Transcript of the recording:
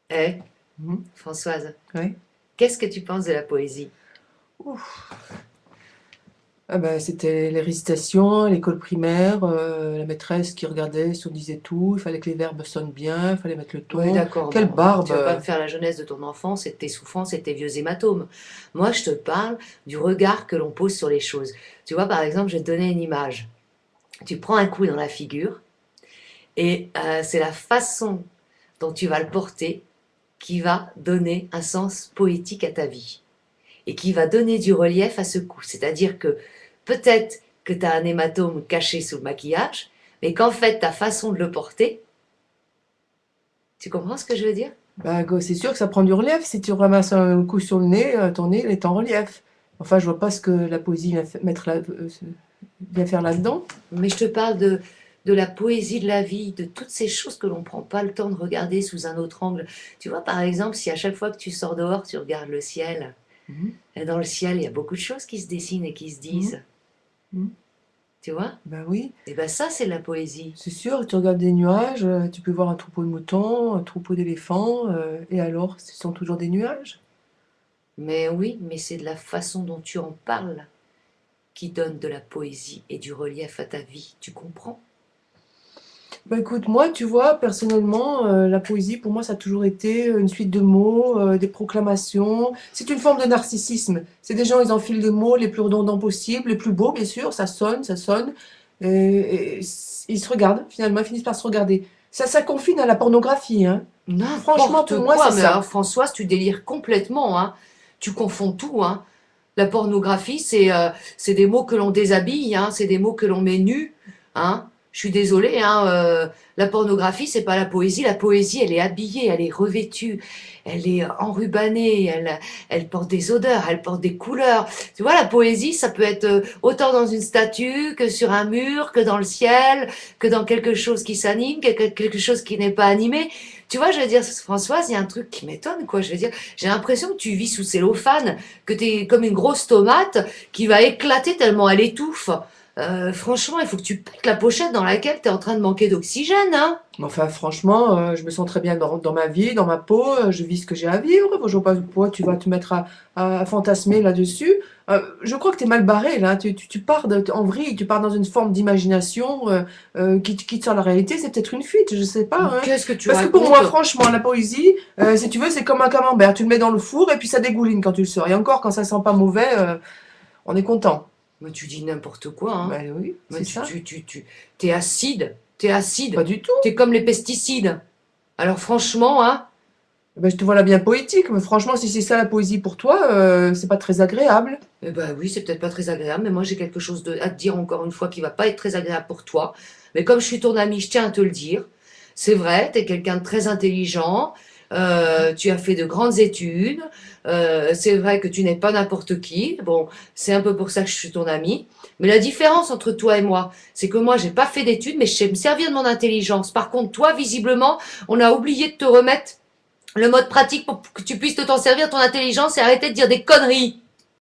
Eh, Mhm. Françoise, Ouais. qu'est-ce que tu penses de la poésie? Ouf. Ah ben, c'était les récitations, à l'école primaire, la maîtresse qui regardait si on disait tout, il fallait que les verbes sonnent bien, il fallait mettre le Oui, ton. d'accord, Quelle bon, barbe! tu vas pas me faire la jeunesse de ton enfance et de tes souffrances et de tes vieux hématomes. Moi, je te parle du regard que l'on pose sur les choses. Tu vois, par exemple, je vais te donner une image. Tu prends un coup dans la figure et c'est la façon dont tu vas le porter qui va donner un sens poétique à ta vie et qui va donner du relief à ce coup. C'est-à-dire que peut-être que tu as un hématome caché sous le maquillage, mais qu'en fait, ta façon de le porter, tu comprends ce que je veux dire? Bah, c'est sûr que ça prend du relief. Si tu ramasses un coup sur le nez, ton nez il est en relief. Enfin, je vois pas ce que la poésie vient faire là-dedans. Mais je te parle de la poésie de la vie, de toutes ces choses que l'on ne prend pas le temps de regarder sous un autre angle. Tu vois, par exemple, si à chaque fois que tu sors dehors, tu regardes le ciel, Mhm, et dans le ciel, il y a beaucoup de choses qui se dessinent et qui se mhm, disent. mhm. Tu vois? Ben oui, Et bien ça, c'est de la poésie. c'est sûr. Tu regardes des nuages, tu peux voir un troupeau de moutons, un troupeau d'éléphants, et alors, ce sont toujours des nuages. Mais oui, mais c'est de la façon dont tu en parles qui donne de la poésie et du relief à ta vie. Tu comprends? Bah écoute, moi, tu vois, personnellement, la poésie, pour moi, ça a toujours été une suite de mots, des proclamations. C'est une forme de narcissisme. C'est des gens, ils enfilent des mots les plus redondants possibles, les plus beaux, bien sûr, ça sonne. Et ils se regardent, finalement, ils finissent par se regarder. Ça confine à la pornographie, hein. Franchement, pour N'importe moi, c'est quoi, mais alors ça. Françoise, tu délires complètement, hein. Tu confonds tout, hein. La pornographie, c'est des mots que l'on déshabille, hein. C'est des mots que l'on met nus, hein. Je suis désolée, hein. La pornographie, c'est pas la poésie. La poésie, elle est habillée, elle est revêtue, elle est enrubannée, elle porte des odeurs, elle porte des couleurs. Tu vois, la poésie, ça peut être autant dans une statue que sur un mur, que dans le ciel, que dans quelque chose qui s'anime, que quelque chose qui n'est pas animé. Tu vois, je veux dire, Françoise, il y a un truc qui m'étonne, quoi. Je veux dire, j'ai l'impression que tu vis sous cellophane, que tu es comme une grosse tomate qui va éclater tellement elle étouffe. Franchement, il faut que tu pètes la pochette dans laquelle tu es en train de manquer d'oxygène, hein. Mais enfin, franchement, je me sens très bien dans ma vie, dans ma peau, je vis ce que j'ai à vivre. Je vois pas pourquoi tu vas te mettre à fantasmer là-dessus. Je crois que tu es mal barré, là. Tu pars en vrille, tu pars dans une forme d'imagination qui te sort la réalité. C'est peut-être une fuite, je sais pas, Mais hein. qu'est-ce que tu Parce que pour racontes? moi, franchement, la poésie, si tu veux, c'est comme un camembert. Tu le mets dans le four et puis ça dégouline quand tu le sors. Et encore, quand ça sent pas mauvais, on est content. Mais tu dis n'importe quoi, hein. Ben oui, Mais c'est ça. t'es acide, t'es acide. Pas du tout. T'es comme les pesticides. Alors franchement, hein. Ben, je te vois là bien poétique, mais franchement, si c'est ça la poésie pour toi, c'est pas très agréable. Eh ben oui, c'est peut-être pas très agréable, mais moi j'ai quelque chose à te dire encore une fois qui va pas être très agréable pour toi. Mais comme je suis ton ami, je tiens à te le dire. C'est vrai, tu es quelqu'un de très intelligent, tu as fait de grandes études, c'est vrai que tu n'es pas n'importe qui. Bon, c'est un peu pour ça que je suis ton ami. Mais la différence entre toi et moi, c'est que moi j'ai pas fait d'études, mais je sais me servir de mon intelligence. Par contre, toi, visiblement, on a oublié de te remettre le mode pratique pour que tu puisses t'en servir de ton intelligence et arrêter de dire des conneries.